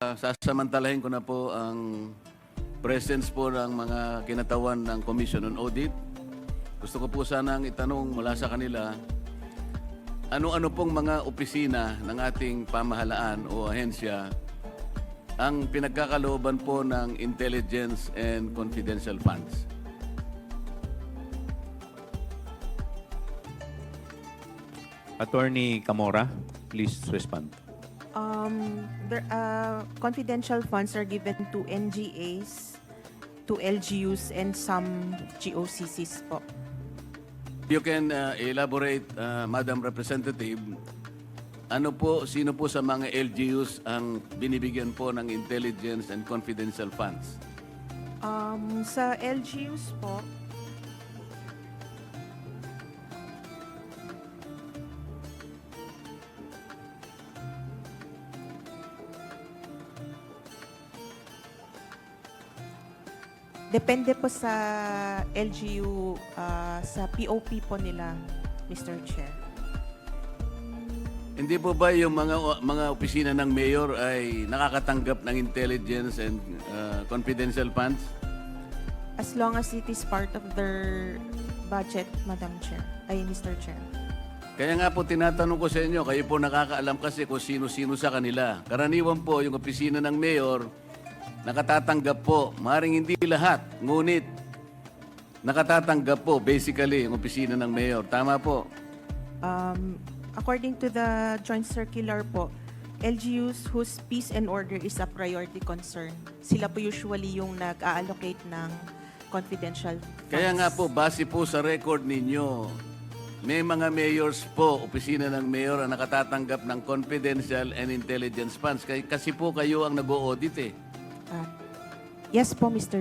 Sasamantalahin ko na po ang presence po ng mga kinatawan ng Commission on Audit. Gusto ko po sanang itanong mula sa kanila, ano-ano pong mga opisina ng ating pamahalaan o ahensya ang pinagkakalooban po ng intelligence and confidential funds? Attorney Camora, please respond. Confidential funds are given to NGAs, to LGUs, and some GOCCs po. You can elaborate, Madam Representative, sino po sa mga LGUs ang binibigyan po ng intelligence and confidential funds? Sa LGUs po, depende po sa LGU, sa POP po nila, Mr. Chair. Hindi po ba yung mga opisina ng mayor ay nakakatanggap ng intelligence and confidential funds? As long as it is part of their budget, Madam Chair, Mr. Chair. Kaya nga po tinatanong ko sa inyo, kayo po nakakaalam kasi kung sino-sino sa kanila. Karaniwan po yung opisina ng mayor, nakatatanggap po, maaaring hindi lahat, ngunit nakatatanggap po basically yung opisina ng mayor. Tama po? According to the joint circular po, LGUs whose peace and order is a priority concern, sila po usually yung nag-allocate ng confidential funds. Kaya nga po, base po sa record ninyo, may mga mayors po, opisina ng mayor ang nakatatanggap ng confidential and intelligence funds. Kasi po kayo ang nag-o-audit eh. Yes po, Mr.